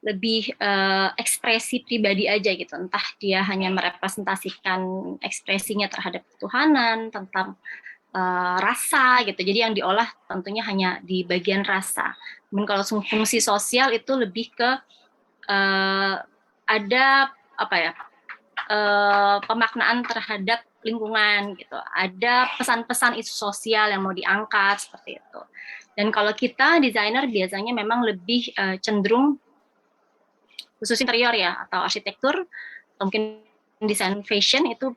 lebih ekspresi pribadi aja gitu, entah dia hanya merepresentasikan ekspresinya terhadap ketuhanan, tentang rasa gitu. Jadi yang diolah tentunya hanya di bagian rasa. Namun kalau fungsi sosial itu lebih ke ada apa ya, pemaknaan terhadap lingkungan gitu. Ada pesan-pesan isu sosial yang mau diangkat seperti itu. Dan kalau kita desainer biasanya memang lebih cenderung khusus interior ya, atau arsitektur, atau mungkin desain fashion itu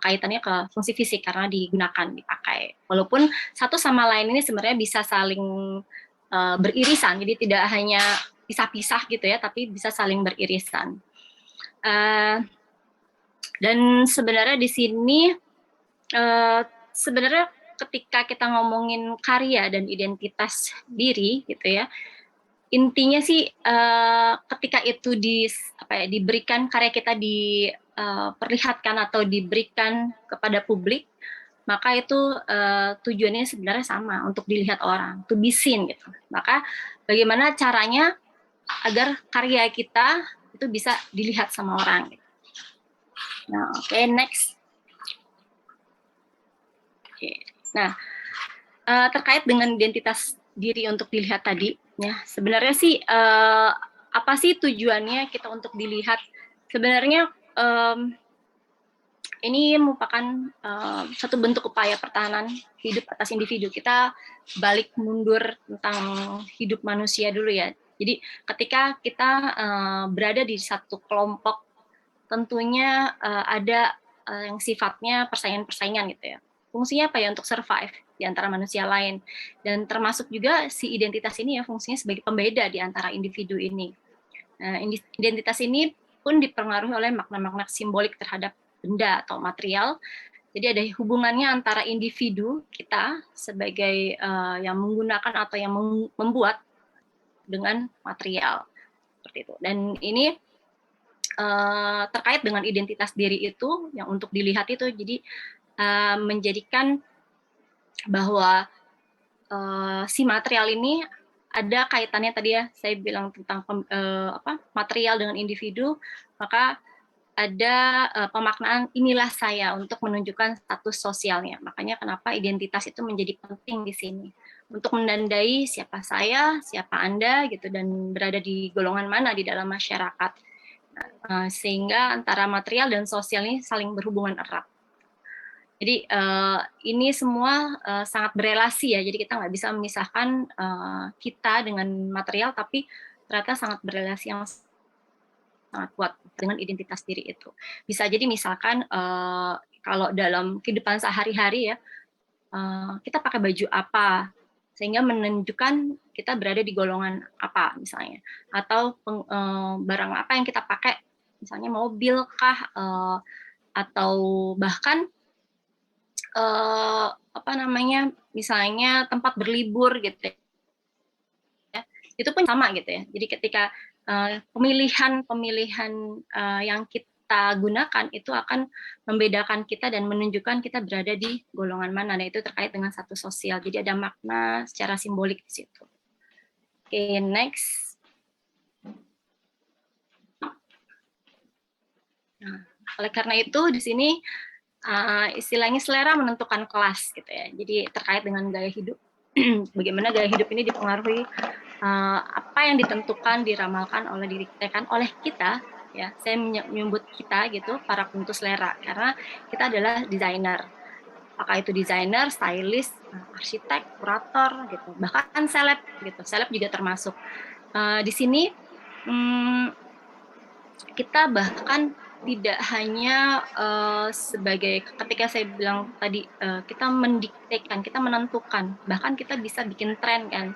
kaitannya ke fungsi fisik karena digunakan, dipakai. Walaupun satu sama lain ini sebenarnya bisa saling beririsan, jadi tidak hanya pisah-pisah gitu ya, tapi bisa saling beririsan. Dan sebenarnya di sini sebenarnya ketika kita ngomongin karya dan identitas diri gitu ya, intinya sih ketika itu diberikan, karya kita diperlihatkan atau diberikan kepada publik, maka itu tujuannya sebenarnya sama, untuk dilihat orang, to be seen gitu. Maka bagaimana caranya agar karya kita itu bisa dilihat sama orang. Nah, next. Nah, terkait dengan identitas diri untuk dilihat tadi, ya sebenarnya sih apa sih tujuannya kita untuk dilihat? Sebenarnya ini merupakan satu bentuk upaya pertahanan hidup atas individu. Kita balik mundur tentang hidup manusia dulu ya. Jadi ketika kita berada di satu kelompok, tentunya ada yang sifatnya persaingan-persaingan gitu ya. Fungsinya apa ya? Untuk survive di antara manusia lain. Dan termasuk juga si identitas ini ya, fungsinya sebagai pembeda di antara individu ini. Nah, identitas ini pun dipengaruhi oleh makna-makna simbolik terhadap benda atau material. Jadi ada hubungannya antara individu kita sebagai yang menggunakan atau yang membuat dengan material. Seperti itu. Dan ini terkait dengan identitas diri itu yang untuk dilihat itu, jadi menjadikan bahwa si material ini ada kaitannya tadi ya, saya bilang tentang material dengan individu, maka ada pemaknaan inilah saya untuk menunjukkan status sosialnya. Makanya kenapa identitas itu menjadi penting di sini, untuk menandai siapa saya, siapa Anda gitu, dan berada di golongan mana di dalam masyarakat. Sehingga antara material dan sosial ini saling berhubungan erat. Jadi ini semua sangat berelasi ya, jadi kita nggak bisa memisahkan kita dengan material, tapi ternyata sangat berelasi yang sangat kuat dengan identitas diri itu. Bisa jadi misalkan kalau dalam kehidupan sehari-hari ya, kita pakai baju apa, sehingga menunjukkan kita berada di golongan apa misalnya, atau barang apa yang kita pakai, misalnya mobil kah, atau bahkan misalnya tempat berlibur gitu ya, itu pun sama gitu ya. Jadi ketika pemilihan yang kita gunakan itu akan membedakan kita dan menunjukkan kita berada di golongan mana. Nah, itu terkait dengan satu sosial. Jadi ada makna secara simbolik di situ. Oke, next. Nah, oleh karena itu di sini istilahnya selera menentukan kelas gitu ya. Jadi terkait dengan gaya hidup. Bagaimana gaya hidup ini dipengaruhi apa yang ditentukan, diramalkan oleh diri kita, kan oleh kita ya. Saya menyebut kita gitu, para penentu selera, karena kita adalah desainer. Apakah itu desainer, stylist, arsitek, kurator gitu, bahkan seleb gitu. Seleb juga termasuk. Di sini kita bahkan tidak hanya sebagai, ketika saya bilang tadi kita mendiktekan, kita menentukan, bahkan kita bisa bikin tren kan.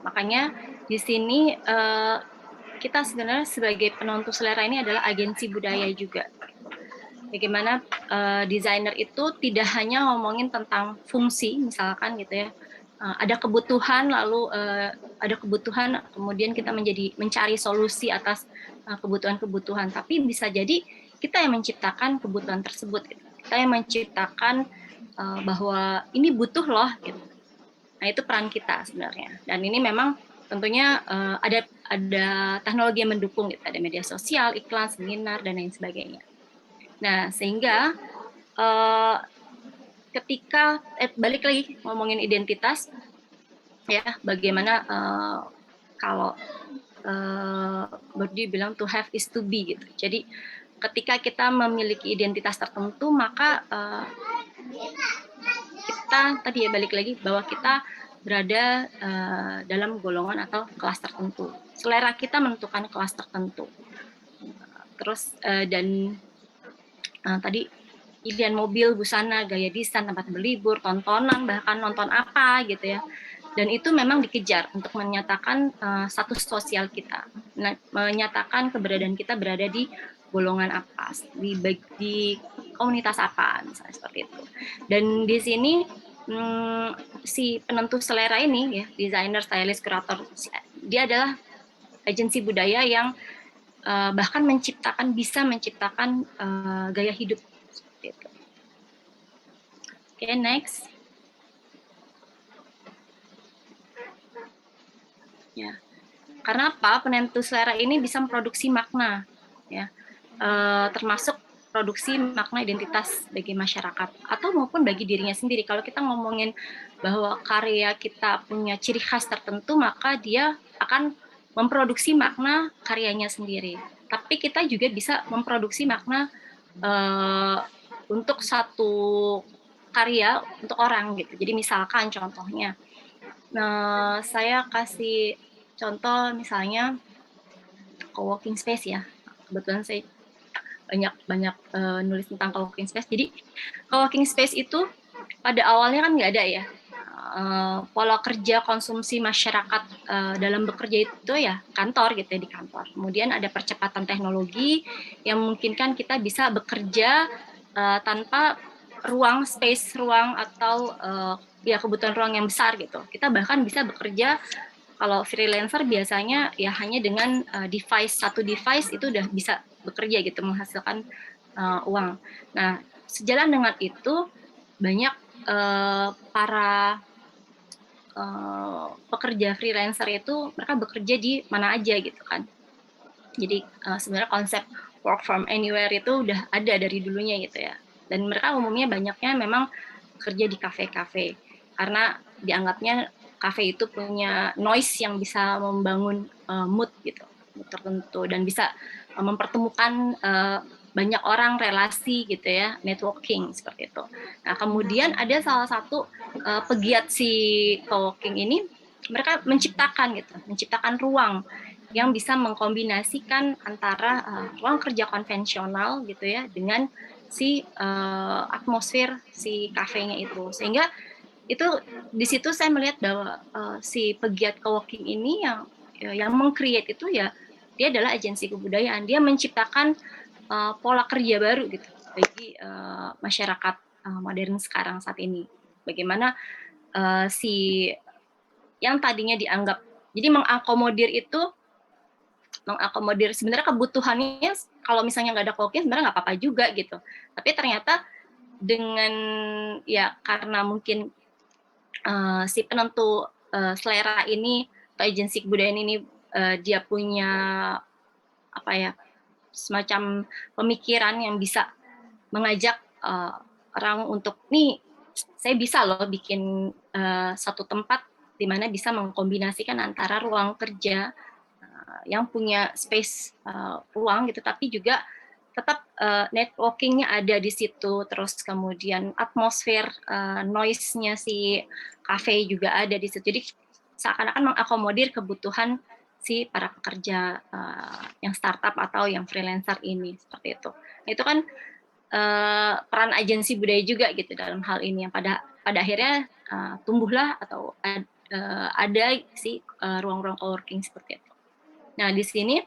Makanya di sini kita sebenarnya sebagai penentu selera ini adalah agensi budaya juga. Bagaimana desainer itu tidak hanya ngomongin tentang fungsi, misalkan gitu ya, ada kebutuhan, lalu ada kebutuhan, kemudian kita mencari solusi atas kebutuhan-kebutuhan, tapi bisa jadi kita yang menciptakan kebutuhan tersebut, gitu. Kita yang menciptakan bahwa ini butuh loh, gitu. Nah, itu peran kita sebenarnya. Dan ini memang tentunya ada teknologi yang mendukung gitu, ada media sosial, iklan, seminar dan lain sebagainya. Nah, sehingga ketika balik lagi ngomongin identitas ya, bagaimana kalau Bordi bilang to have is to be gitu. Jadi ketika kita memiliki identitas tertentu, maka kita tadi ya balik lagi bahwa kita berada dalam golongan atau kelas tertentu. Selera kita menentukan kelas tertentu. Terus dan tadi pilihan mobil, busana, gaya desain, tempat berlibur, tontonan, bahkan nonton apa gitu ya. Dan itu memang dikejar untuk menyatakan status sosial kita, menyatakan keberadaan kita berada di golongan apa, di komunitas apa, misalnya seperti itu. Dan di sini si penentu selera ini ya, desainer, stylist, kurator, dia adalah agensi budaya yang bahkan bisa menciptakan gaya hidup seperti itu. Oke, next. Ya, karena apa? Penentu selera ini bisa memproduksi makna, ya, termasuk produksi makna identitas bagi masyarakat atau maupun bagi dirinya sendiri. Kalau kita ngomongin bahwa karya kita punya ciri khas tertentu, maka dia akan memproduksi makna karyanya sendiri. Tapi kita juga bisa memproduksi makna untuk satu karya untuk orang gitu. Jadi misalkan contohnya, nah saya kasih contoh misalnya co-working space ya. Kebetulan saya banyak nulis tentang co-working space. Jadi co-working space itu pada awalnya kan nggak ada ya. Pola kerja konsumsi masyarakat dalam bekerja itu ya kantor gitu ya, di kantor. Kemudian ada percepatan teknologi yang memungkinkan kita bisa bekerja tanpa ruang atau ya kebutuhan ruang yang besar gitu. Kita bahkan bisa bekerja, kalau freelancer biasanya ya hanya dengan satu device itu udah bisa bekerja gitu, menghasilkan uang. Nah, sejalan dengan itu banyak para pekerja freelancer itu mereka bekerja di mana aja gitu kan. Jadi sebenarnya konsep work from anywhere itu udah ada dari dulunya gitu ya. Dan mereka umumnya banyaknya memang kerja di kafe-kafe karena dianggapnya kafe itu punya noise yang bisa membangun mood gitu, mood tertentu, dan bisa mempertemukan banyak orang, relasi gitu ya, networking seperti itu. Nah, kemudian ada salah satu pegiat si co-working ini, mereka menciptakan ruang yang bisa mengkombinasikan antara ruang kerja konvensional gitu ya dengan si atmosfer si kafenya itu, sehingga itu di situ saya melihat bahwa si pegiat co-working ini yang meng-create itu ya dia adalah agensi kebudayaan. Dia menciptakan pola kerja baru gitu bagi masyarakat modern sekarang saat ini. Bagaimana si yang tadinya dianggap jadi mengakomodir sebenarnya kebutuhannya, kalau misalnya nggak ada co-working sebenarnya nggak apa-apa juga gitu. Tapi ternyata dengan ya karena mungkin si penentu selera ini atau agensi kebudayaan ini dia punya apa ya, semacam pemikiran yang bisa mengajak orang untuk nih, saya bisa loh bikin satu tempat di mana bisa mengkombinasikan antara ruang kerja yang punya space ruang gitu, tapi juga tetap networking-nya ada di situ, terus kemudian atmosfer noise-nya si cafe juga ada di situ. Jadi seakan-akan mengakomodir kebutuhan si para pekerja yang startup atau yang freelancer ini, seperti itu. Nah, itu kan peran agensi budaya juga gitu dalam hal ini, yang pada akhirnya tumbuhlah atau ada si ruang-ruang co-working seperti itu. Nah, di sini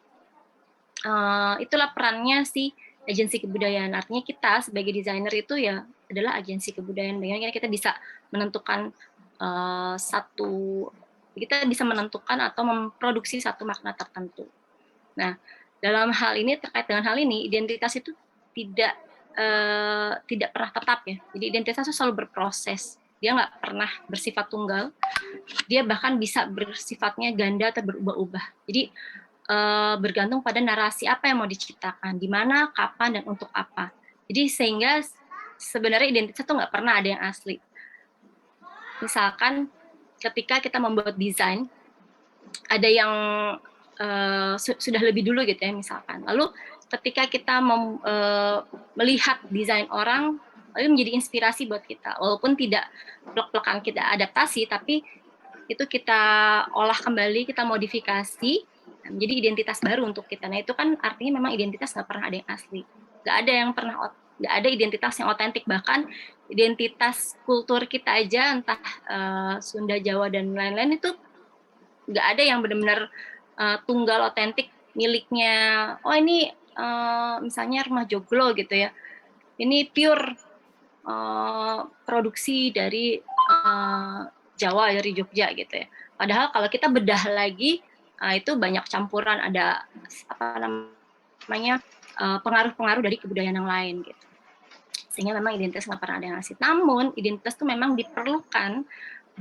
itulah perannya si agensi kebudayaan. Artinya kita sebagai desainer itu ya adalah agensi kebudayaan. Bagaimana kita bisa menentukan kita bisa menentukan atau memproduksi satu makna tertentu. Nah, dalam hal ini, terkait dengan hal ini, identitas itu tidak pernah tetap ya. Jadi identitas itu selalu berproses. Dia nggak pernah bersifat tunggal. dia bahkan bisa bersifatnya ganda atau berubah-ubah. Jadi bergantung pada narasi apa yang mau diciptakan, di mana, kapan, dan untuk apa. Jadi sehingga sebenarnya identitas itu nggak pernah ada yang asli. Misalkan ketika kita membuat desain, ada yang sudah lebih dulu gitu ya misalkan. Lalu ketika kita melihat desain orang, lalu menjadi inspirasi buat kita. Walaupun tidak plek-plekan kita adaptasi, tapi itu kita olah kembali, kita modifikasi, menjadi identitas baru untuk kita. Nah itu kan artinya memang identitas nggak pernah ada yang asli. Nggak ada identitas yang otentik, bahkan identitas kultur kita aja, entah Sunda, Jawa, dan lain-lain itu nggak ada yang benar-benar tunggal otentik miliknya. Oh ini misalnya rumah joglo gitu ya. Ini pure produksi dari Jawa, dari Jogja gitu ya. Padahal kalau kita bedah lagi itu banyak campuran, ada apa namanya pengaruh-pengaruh dari kebudayaan yang lain gitu. Sehingga memang identitas nggak pernah ada yang asli. Namun identitas itu memang diperlukan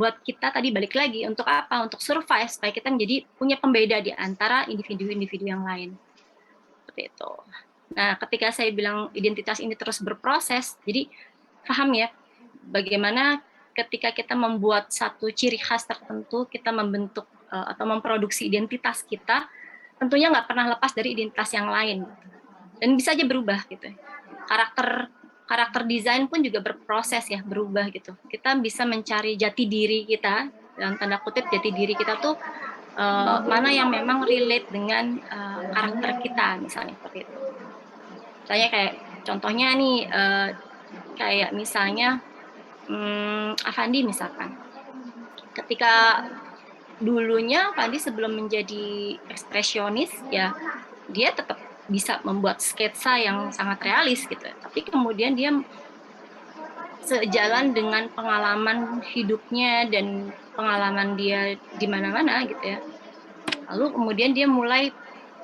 buat kita tadi balik lagi untuk apa? Untuk survive supaya kita menjadi punya pembeda di antara individu-individu yang lain. Seperti itu. Nah, ketika saya bilang identitas ini terus berproses, jadi paham ya bagaimana ketika kita membuat satu ciri khas tertentu, kita membentuk atau memproduksi identitas kita, tentunya nggak pernah lepas dari identitas yang lain. Dan bisa aja berubah gitu. Karakter desain pun juga berproses ya, berubah gitu. Kita bisa mencari jati diri kita, dalam tanda kutip jati diri kita tuh mana yang memang relate dengan karakter kita, misalnya seperti itu. Misalnya kayak contohnya nih, kayak misalnya Avandi misalkan. Ketika dulunya Avandi sebelum menjadi ekspresionis, ya dia tetap bisa membuat sketsa yang sangat realis gitu. Tapi kemudian dia sejalan dengan pengalaman hidupnya dan pengalaman dia di mana-mana gitu ya. Lalu kemudian dia mulai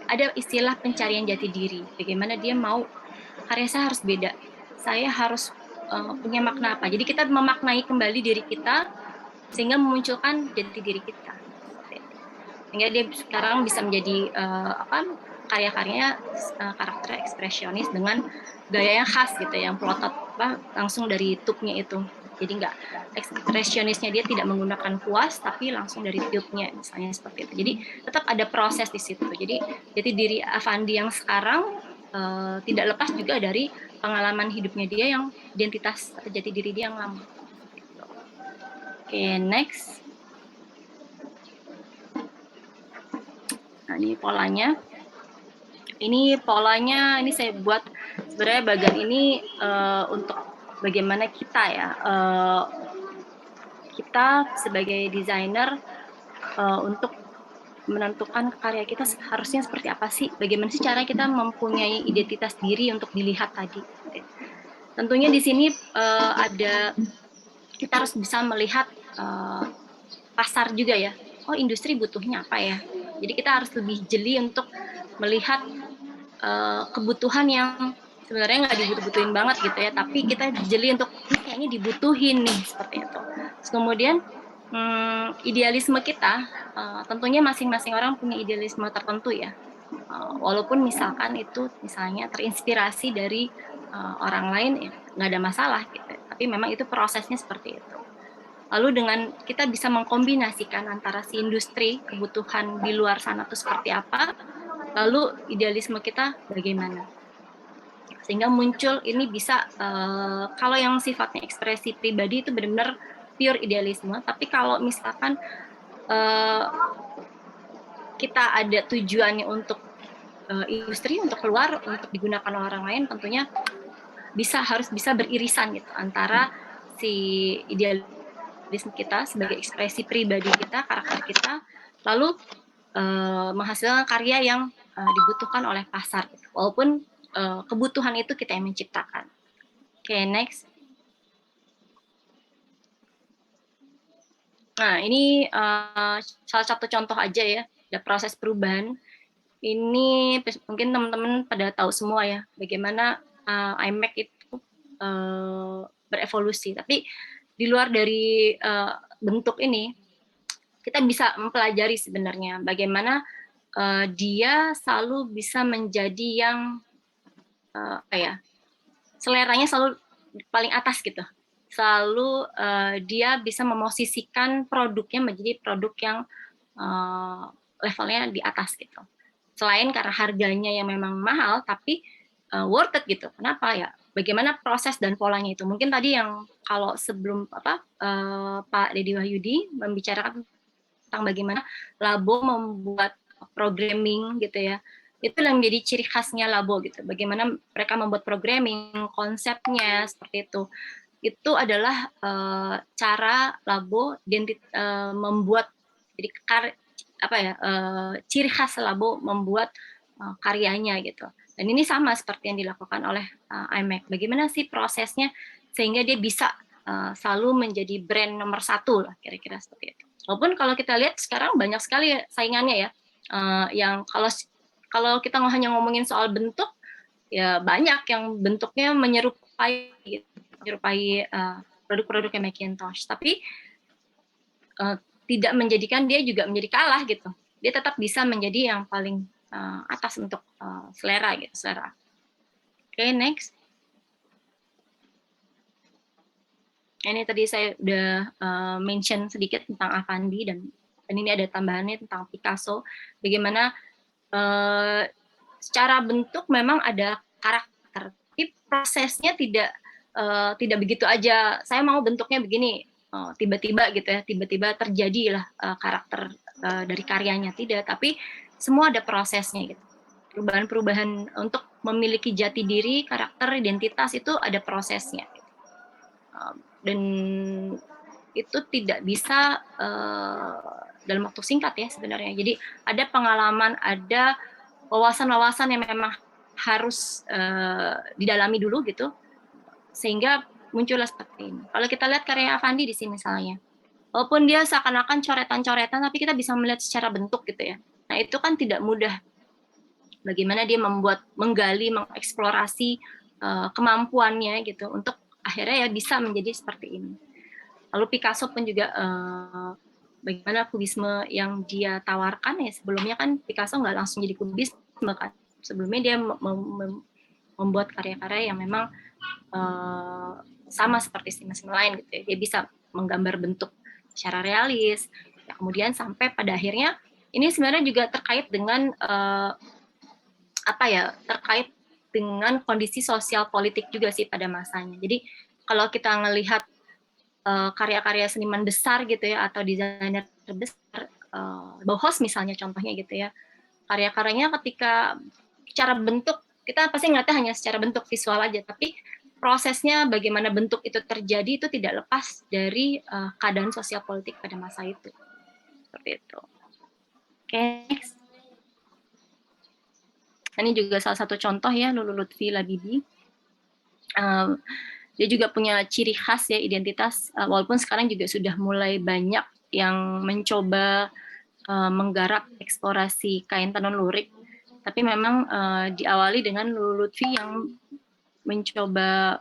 ada istilah pencarian jati diri. Bagaimana dia mau karya saya harus beda. Saya harus punya makna apa. Jadi kita memaknai kembali diri kita sehingga memunculkan jati diri kita. Sehingga dia sekarang bisa menjadi karya-karyanya karakter ekspresionis dengan gaya yang khas gitu, yang plotot langsung dari tube-nya itu. Jadi nggak ekspresionisnya dia tidak menggunakan kuas, tapi langsung dari tube-nya misalnya seperti itu. Jadi tetap ada proses di situ. Jadi diri Avandi yang sekarang tidak lepas juga dari pengalaman hidupnya dia yang identitas atau jati diri dia yang lama. Oke, next. Nah, ini polanya. Ini polanya, ini saya buat sebenarnya bagian ini untuk bagaimana kita ya, kita sebagai desainer untuk menentukan karya kita harusnya seperti apa sih, bagaimana sih cara kita mempunyai identitas diri untuk dilihat tadi. Tentunya di sini ada, kita harus bisa melihat pasar juga ya, oh industri butuhnya apa ya, jadi kita harus lebih jeli untuk melihat kebutuhan yang sebenarnya nggak dibutuhin banget gitu ya, tapi kita jeli untuk ini kayaknya dibutuhin nih, seperti itu. Terus kemudian idealisme kita, tentunya masing-masing orang punya idealisme tertentu ya, walaupun misalkan itu misalnya terinspirasi dari orang lain, ya nggak ada masalah gitu, tapi memang itu prosesnya seperti itu. Lalu dengan kita bisa mengkombinasikan antara si industri, kebutuhan di luar sana itu seperti apa, lalu idealisme kita bagaimana. Sehingga muncul ini bisa, kalau yang sifatnya ekspresi pribadi itu benar-benar pure idealisme, tapi kalau misalkan kita ada tujuannya untuk industri, untuk keluar, untuk digunakan orang lain, tentunya harus bisa beririsan gitu antara si idealisme kita sebagai ekspresi pribadi kita, karakter kita, lalu menghasilkan karya yang dibutuhkan oleh pasar, gitu. Walaupun kebutuhan itu kita yang menciptakan. Oke, next. Nah, ini salah satu contoh aja ya, ada proses perubahan. Ini mungkin teman-teman pada tahu semua ya, bagaimana iMac itu berevolusi. Tapi di luar dari bentuk ini, kita bisa mempelajari sebenarnya bagaimana dia selalu bisa menjadi yang seleranya selalu paling atas gitu. Selalu dia bisa memosisikan produknya menjadi produk yang levelnya di atas gitu. Selain karena harganya yang memang mahal, tapi worth it gitu. Kenapa ya? Bagaimana proses dan polanya itu? Mungkin tadi yang kalau sebelum Pak Deddy Wahyudi membicarakan tentang bagaimana Labo membuat programming gitu ya. Itu yang menjadi ciri khasnya Labo gitu. Bagaimana mereka membuat programming, konsepnya seperti itu. Itu adalah cara Labo membuat jadi ciri khas Labo membuat karyanya gitu. Dan ini sama seperti yang dilakukan oleh iMac. Bagaimana sih prosesnya sehingga dia bisa selalu menjadi brand nomor 1 lah kira-kira seperti itu. Walaupun kalau kita lihat sekarang banyak sekali saingannya ya, yang kalau kita hanya ngomongin soal bentuk, ya banyak yang bentuknya menyerupai produk-produknya Macintosh, tapi tidak menjadikan dia juga menjadi kalah gitu. Dia tetap bisa menjadi yang paling atas untuk selera gitu, selera. Oke, next. Ini tadi saya udah mention sedikit tentang Avandi dan ini ada tambahannya tentang Picasso. Bagaimana secara bentuk memang ada karakter, tapi prosesnya tidak begitu aja. Saya mau bentuknya begini, tiba-tiba gitu ya, tiba-tiba terjadilah karakter dari karyanya, tidak. Tapi semua ada prosesnya gitu. Perubahan-perubahan untuk memiliki jati diri, karakter, identitas itu ada prosesnya. Dan itu tidak bisa dalam waktu singkat ya sebenarnya. Jadi ada pengalaman, ada wawasan-wawasan yang memang harus didalami dulu gitu, sehingga muncullah seperti ini. Kalau kita lihat karya Avandi di sini misalnya, walaupun dia seakan-akan coretan-coretan, tapi kita bisa melihat secara bentuk gitu ya. Nah itu kan tidak mudah. Bagaimana dia menggali, mengeksplorasi kemampuannya gitu untuk akhirnya ya bisa menjadi seperti ini. Lalu Picasso pun juga bagaimana kubisme yang dia tawarkan ya, sebelumnya kan Picasso nggak langsung jadi kubisme kan. Sebelumnya dia membuat karya-karya yang memang sama seperti seniman lain gitu ya. Dia bisa menggambar bentuk secara realis. Ya, kemudian sampai pada akhirnya ini sebenarnya juga terkait dengan terkait dengan kondisi sosial politik juga sih pada masanya. Jadi kalau kita ngelihat karya-karya seniman besar gitu ya, atau desainer terbesar, Bauhaus misalnya contohnya gitu ya, karya-karyanya ketika secara bentuk, kita pasti ngeliatnya hanya secara bentuk visual aja, tapi prosesnya bagaimana bentuk itu terjadi itu tidak lepas dari keadaan sosial politik pada masa itu. Seperti itu. Oke, next. Ini juga salah satu contoh ya, Lulu Lutfi Labibi. Dia juga punya ciri khas ya, identitas, walaupun sekarang juga sudah mulai banyak yang mencoba menggarap eksplorasi kain tenun lurik, tapi memang diawali dengan Lulu Lutfi yang mencoba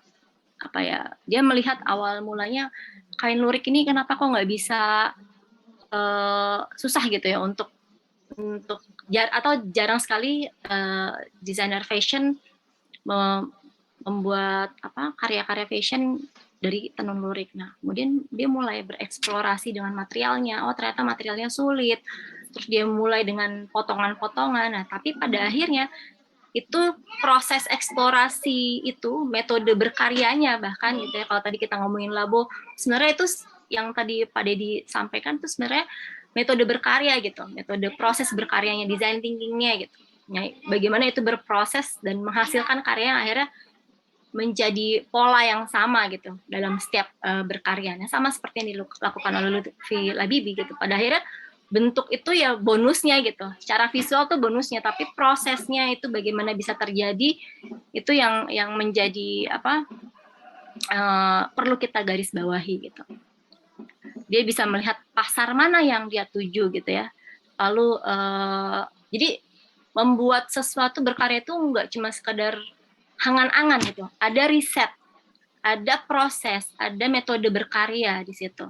dia melihat awal mulanya kain lurik ini kenapa kok nggak bisa susah gitu ya untuk atau jarang sekali desainer fashion membuat karya-karya fashion dari tenun lurik. Nah, kemudian dia mulai bereksplorasi dengan materialnya. Oh, ternyata materialnya sulit. Terus dia mulai dengan potongan-potongan. Nah, tapi pada akhirnya itu proses eksplorasi itu, metode berkaryanya bahkan gitu ya. Kalau tadi kita ngomongin Labo, sebenarnya itu yang tadi Pak Deddy sampaikan itu sebenarnya metode berkarya gitu, metode proses berkaryanya, design thinkingnya gitu. Ya, bagaimana itu berproses dan menghasilkan karya yang akhirnya menjadi pola yang sama gitu dalam setiap berkaryanya, sama seperti yang dilakukan oleh Lutfi Labibi gitu. Pada akhirnya bentuk itu ya bonusnya gitu, secara visual tuh bonusnya, tapi prosesnya itu bagaimana bisa terjadi itu yang menjadi perlu kita garis bawahi gitu. Dia bisa melihat pasar mana yang dia tuju gitu ya. Lalu jadi membuat sesuatu berkarya itu nggak cuma sekedar angan-angan gitu. Ada riset, ada proses, ada metode berkarya di situ.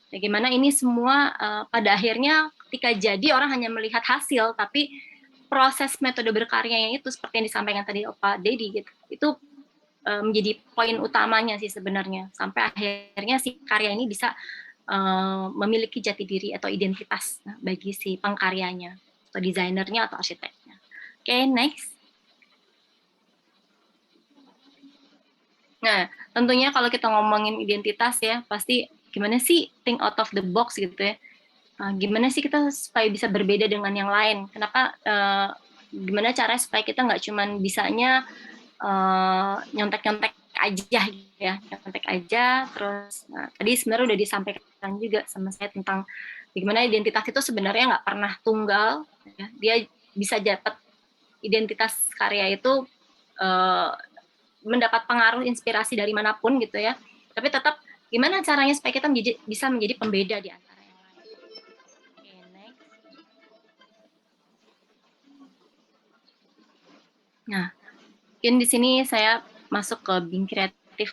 Bagaimana ini semua pada akhirnya ketika jadi orang hanya melihat hasil, tapi proses metode berkaryanya itu seperti yang disampaikan tadi Pak Dedi gitu, itu menjadi poin utamanya sih sebenarnya, sampai akhirnya si karya ini bisa memiliki jati diri atau identitas bagi si pengkaryanya, atau desainernya atau arsiteknya. Oke, next. Nah, tentunya kalau kita ngomongin identitas ya, pasti gimana sih think out of the box gitu ya. Gimana sih kita supaya bisa berbeda dengan yang lain? Kenapa? Gimana caranya supaya kita nggak cuman bisanya nyontek-nyontek aja gitu ya, nyontek aja. Terus tadi sebenarnya udah disampaikan juga sama saya tentang bagaimana identitas itu sebenarnya nggak pernah tunggal. Ya. Dia bisa dapat identitas karya itu mendapat pengaruh inspirasi dari manapun gitu ya. Tapi tetap gimana caranya supaya kita bisa menjadi pembeda di antara yang lain. Oke, next. Nah, mungkin di sini saya masuk ke Being Creative.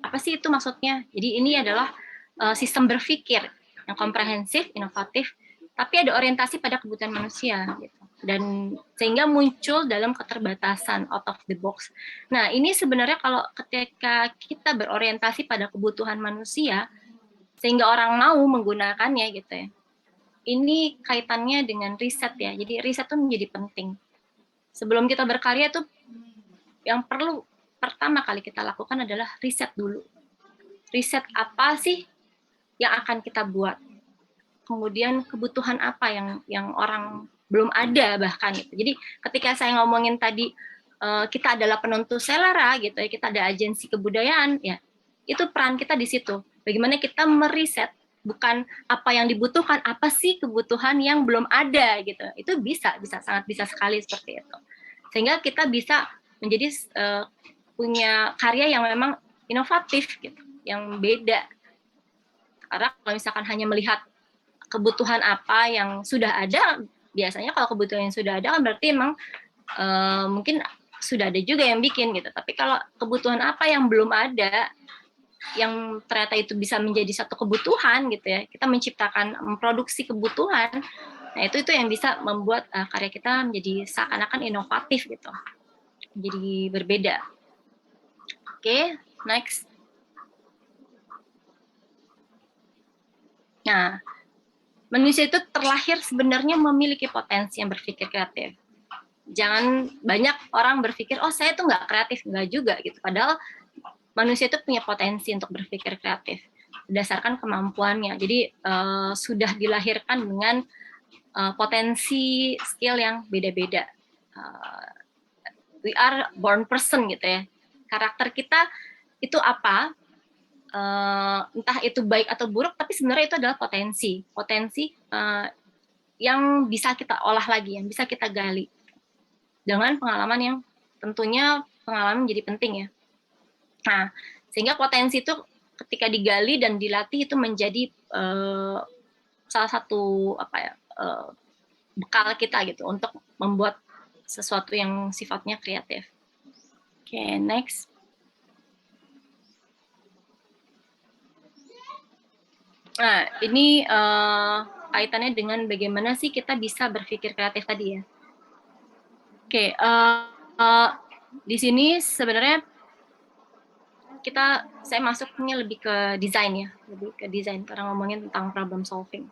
Apa sih itu maksudnya? Jadi ini adalah sistem berpikir yang komprehensif, inovatif, tapi ada orientasi pada kebutuhan manusia. Gitu. Dan sehingga muncul dalam keterbatasan, out of the box. Nah, ini sebenarnya kalau ketika kita berorientasi pada kebutuhan manusia, sehingga orang mau menggunakannya gitu ya. Ini kaitannya dengan riset ya. Jadi riset itu menjadi penting. Sebelum kita berkarya tuh yang perlu pertama kali kita lakukan adalah riset dulu. Riset apa sih yang akan kita buat? Kemudian kebutuhan apa yang orang belum ada bahkan gitu. Jadi ketika saya ngomongin tadi kita adalah penentu selera gitu ya, kita ada agensi kebudayaan ya. Itu peran kita di situ. Bagaimana kita meriset bukan apa yang dibutuhkan, apa sih kebutuhan yang belum ada gitu. Itu bisa sangat bisa sekali seperti itu. Sehingga kita bisa menjadi punya karya yang memang inovatif gitu, yang beda. Karena kalau misalkan hanya melihat kebutuhan apa yang sudah ada, biasanya kalau kebutuhan yang sudah ada kan berarti memang mungkin sudah ada juga yang bikin gitu. Tapi kalau kebutuhan apa yang belum ada, yang ternyata itu bisa menjadi satu kebutuhan gitu ya, kita menciptakan, memproduksi kebutuhan, nah itu yang bisa membuat karya kita menjadi seakan-akan inovatif gitu, jadi berbeda. Oke, next. Nah, manusia itu terlahir sebenarnya memiliki potensi yang berpikir kreatif. Jangan banyak orang berpikir, oh saya tuh nggak kreatif, nggak juga gitu. Padahal manusia itu punya potensi untuk berpikir kreatif berdasarkan kemampuannya. Jadi sudah dilahirkan dengan potensi skill yang beda-beda. We are born person gitu ya. Karakter kita itu apa? Entah itu baik atau buruk, tapi sebenarnya itu adalah potensi yang bisa kita olah lagi, yang bisa kita gali dengan pengalaman yang tentunya pengalaman menjadi penting ya. Nah, sehingga potensi itu ketika digali dan dilatih itu menjadi salah satu bekal kita gitu untuk membuat sesuatu yang sifatnya kreatif. Oke, next. Nah, ini kaitannya dengan bagaimana sih kita bisa berpikir kreatif tadi ya. Oke, di sini sebenarnya saya masuknya lebih ke desain ya, lebih ke desain karena ngomongin tentang problem solving.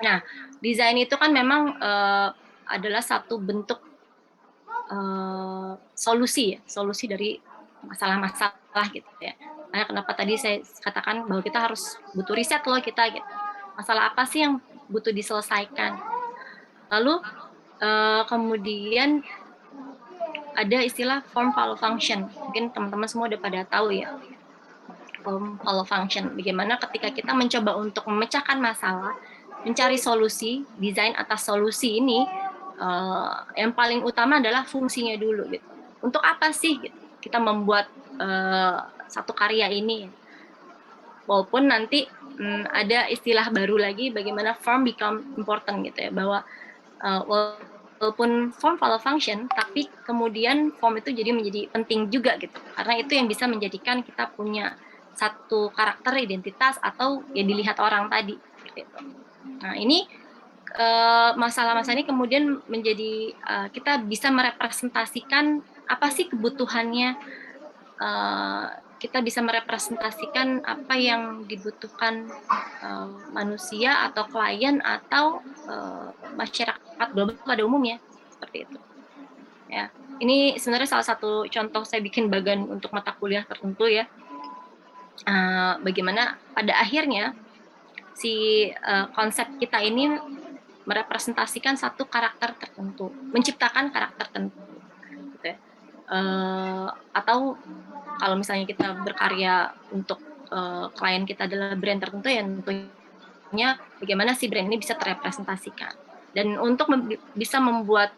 Nah, desain itu kan memang adalah satu bentuk solusi dari masalah-masalah gitu ya. Nah, kenapa tadi saya katakan bahwa kita harus butuh riset loh kita gitu. Masalah apa sih yang butuh diselesaikan? Lalu kemudian ada istilah form follow function. Mungkin teman-teman semua udah pada tahu ya. Form follow function. Bagaimana ketika kita mencoba untuk memecahkan masalah, mencari solusi, desain atas solusi ini yang paling utama adalah fungsinya dulu gitu. Untuk apa sih gitu, kita membuat satu karya ini? Walaupun nanti ada istilah baru lagi bagaimana form become important gitu ya, bahwa walaupun form follow function, tapi kemudian form itu menjadi penting juga gitu, karena itu yang bisa menjadikan kita punya satu karakter identitas atau ya dilihat orang tadi seperti itu. Nah ini masalah-masalah ini kemudian menjadi kita bisa merepresentasikan apa sih kebutuhannya, kita bisa merepresentasikan apa yang dibutuhkan manusia atau klien atau masyarakat global pada umumnya seperti itu. Ya, ini sebenarnya salah satu contoh saya bikin bagan untuk mata kuliah tertentu ya. Bagaimana pada akhirnya si konsep kita ini merepresentasikan satu karakter tertentu, menciptakan karakter tertentu, gitu ya. Atau kalau misalnya kita berkarya untuk klien kita adalah brand tertentu, ya tentunya bagaimana si brand ini bisa terrepresentasikan. Dan untuk bisa membuat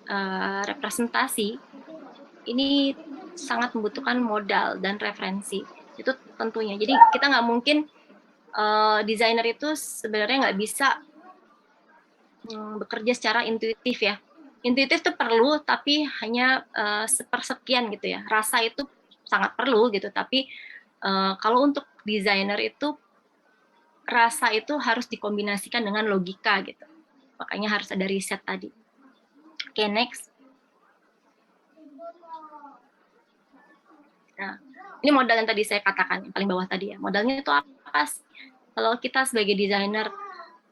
representasi ini sangat membutuhkan modal dan referensi itu tentunya. Jadi kita nggak mungkin desainer itu sebenarnya nggak bisa bekerja secara intuitif ya. Intuitif itu perlu, tapi hanya sepersekian gitu ya. Rasa itu sangat perlu gitu, tapi kalau untuk desainer itu rasa itu harus dikombinasikan dengan logika gitu. Makanya harus ada riset tadi. Oke, next. Nah, ini modal yang tadi saya katakan, yang paling bawah tadi ya. Modalnya itu apa sih? Kalau kita sebagai desainer,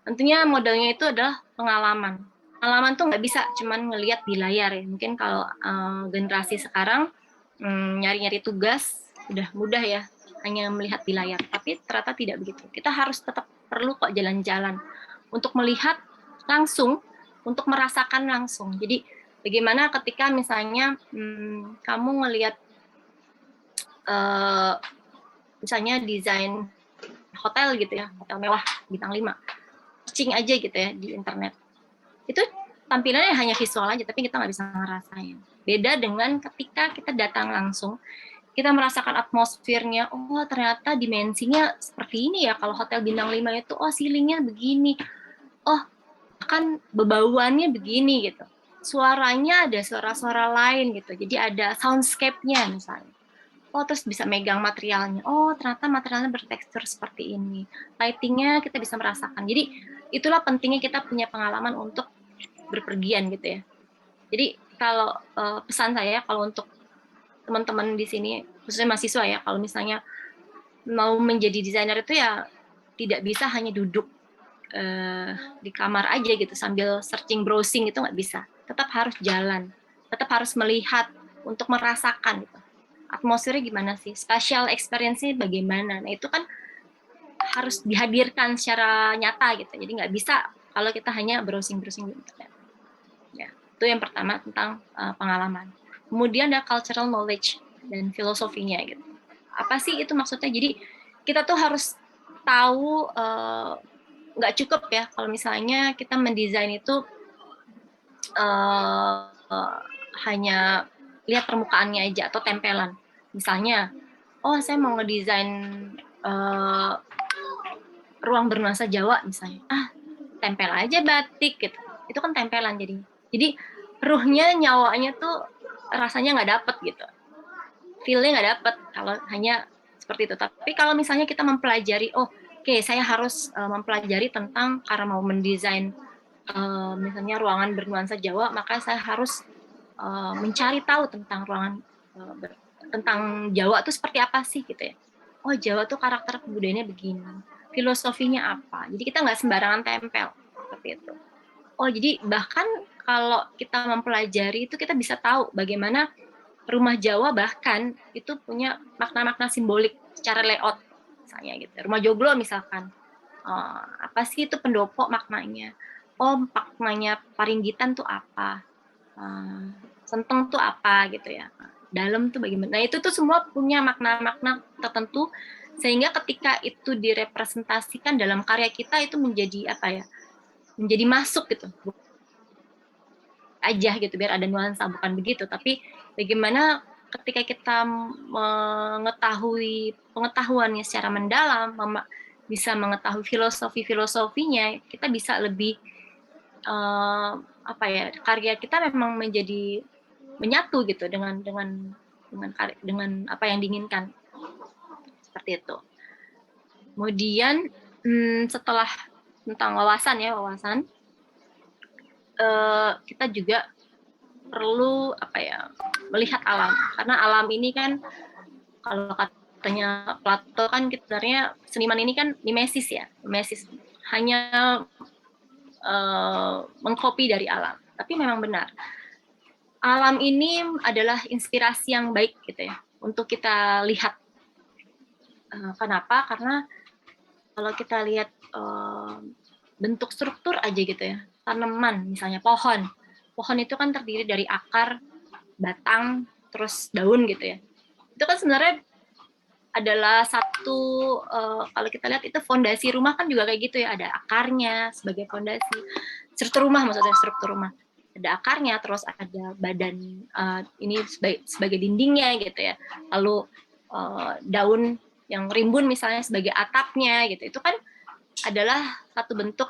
tentunya modalnya itu adalah pengalaman. Pengalaman tuh nggak bisa cuman ngelihat di layar ya. Mungkin kalau generasi sekarang nyari-nyari tugas udah mudah ya, hanya melihat di layar. Tapi ternyata tidak begitu. Kita harus tetap perlu kok jalan-jalan untuk melihat langsung, untuk merasakan langsung. Jadi bagaimana ketika misalnya kamu ngelihat misalnya desain hotel gitu ya, hotel mewah bintang 5, searching aja gitu ya di internet. Itu tampilannya hanya visual aja, tapi kita nggak bisa ngerasain. Beda dengan ketika kita datang langsung, kita merasakan atmosfernya, oh ternyata dimensinya seperti ini ya, kalau hotel bintang 5 itu, oh ceilingnya begini, oh kan bebauannya begini gitu. Suaranya ada suara-suara lain gitu, jadi ada soundscape-nya misalnya. Oh, terus bisa megang materialnya. Oh, ternyata materialnya bertekstur seperti ini. Lightingnya kita bisa merasakan. Jadi, itulah pentingnya kita punya pengalaman untuk berpergian gitu ya. Jadi, kalau pesan saya, kalau untuk teman-teman di sini, khususnya mahasiswa ya, kalau misalnya mau menjadi desainer itu ya tidak bisa hanya duduk di kamar aja gitu sambil searching, browsing, itu nggak bisa. Tetap harus jalan. Tetap harus melihat untuk merasakan gitu. Atmosfernya gimana sih, spatial experience-nya bagaimana. Nah itu kan harus dihadirkan secara nyata gitu, jadi nggak bisa kalau kita hanya browsing-browsing di internet. Ya, itu yang pertama tentang pengalaman. Kemudian ada cultural knowledge dan filosofinya gitu. Apa sih itu maksudnya? Jadi kita tuh harus tahu, nggak cukup ya kalau misalnya kita mendesain itu hanya lihat permukaannya aja atau tempelan. Misalnya, oh saya mau ngedesain ruang bernuansa Jawa misalnya. Tempel aja batik gitu. Itu kan tempelan jadi. Jadi ruhnya, nyawanya tuh rasanya nggak dapet gitu. Feel-nya nggak dapet kalau hanya seperti itu. Tapi kalau misalnya kita mempelajari, oke, saya harus mempelajari tentang, karena mau mendesain misalnya ruangan bernuansa Jawa, maka saya harus mencari tahu tentang ruangan tentang Jawa itu seperti apa sih gitu ya. Oh, Jawa tuh karakter kebudayaannya begini, filosofinya apa. Jadi kita nggak sembarangan tempel seperti itu. Oh, jadi bahkan kalau kita mempelajari itu kita bisa tahu bagaimana rumah Jawa bahkan itu punya makna-makna simbolik secara layout misalnya gitu. Rumah joglo misalkan, apa sih itu pendopo maknanya? Oh, maknanya Paringgitan tuh apa? Senteng tuh apa gitu ya, dalam tuh bagaimana. Nah itu tuh semua punya makna-makna tertentu, sehingga ketika itu direpresentasikan dalam karya kita itu menjadi apa ya, menjadi masuk gitu aja gitu, biar ada nuansa, bukan begitu. Tapi bagaimana ketika kita mengetahui pengetahuannya secara mendalam, bisa mengetahui filosofinya, kita bisa lebih apa ya, karya kita memang menjadi menyatu gitu dengan apa yang diinginkan, seperti itu. Kemudian setelah tentang wawasan, kita juga perlu melihat alam, karena alam ini kan kalau katanya Plato kan sebenarnya seniman ini kan mimesis ya, mimesis hanya mengcopy dari alam, tapi memang benar alam ini adalah inspirasi yang baik gitu ya untuk kita lihat. Kenapa? Karena kalau kita lihat bentuk struktur aja gitu ya, tanaman misalnya pohon itu kan terdiri dari akar, batang, terus daun gitu ya. Itu kan sebenarnya adalah satu, kalau kita lihat itu fondasi rumah kan juga kayak gitu ya, ada akarnya sebagai fondasi. Struktur rumah, maksudnya struktur rumah. Ada akarnya, terus ada badan ini sebagai dindingnya gitu ya. Lalu daun yang rimbun misalnya sebagai atapnya gitu. Itu kan adalah satu bentuk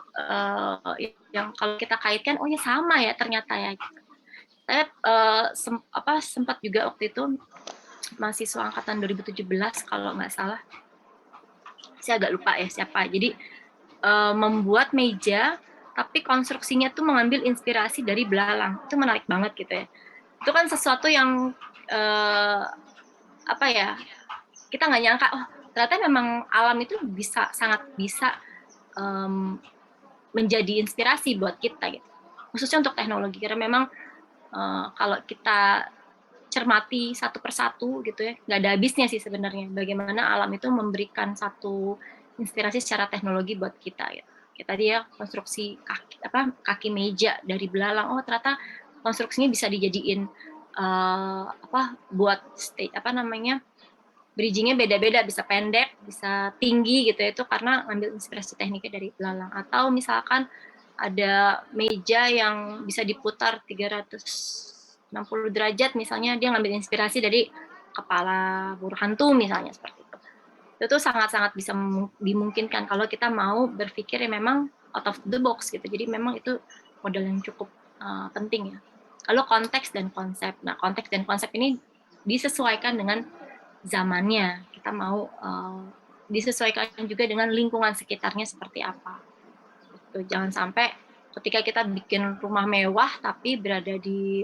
yang kalau kita kaitkan, oh ya sama ya ternyata ya. Saya sempat juga waktu itu mahasiswa angkatan 2017 kalau nggak salah, saya agak lupa ya siapa. Jadi membuat meja tapi konstruksinya tuh mengambil inspirasi dari belalang. Itu menarik banget gitu ya. Itu kan sesuatu yang kita nggak nyangka, oh ternyata memang alam itu sangat bisa menjadi inspirasi buat kita gitu, khususnya untuk teknologi, karena memang kalau kita cermati satu persatu gitu ya, nggak ada habisnya sih sebenarnya bagaimana alam itu memberikan satu inspirasi secara teknologi buat kita ya. Kayak tadi ya konstruksi kaki meja dari belalang, oh ternyata konstruksinya bisa dijadiin buat bridgingnya beda-beda, bisa pendek, bisa tinggi gitu ya, itu karena ngambil inspirasi tekniknya dari belalang. Atau misalkan ada meja yang bisa diputar 360 derajat misalnya, dia ngambil inspirasi dari kepala burung hantu misalnya, seperti itu. Itu sangat-sangat bisa dimungkinkan kalau kita mau berpikir ya memang out of the box gitu. Jadi memang itu modal yang cukup penting ya. Lalu konteks dan konsep. Nah, konteks dan konsep ini disesuaikan dengan zamannya. Kita mau disesuaikan juga dengan lingkungan sekitarnya seperti apa. Gitu. Jangan sampai ketika kita bikin rumah mewah tapi berada di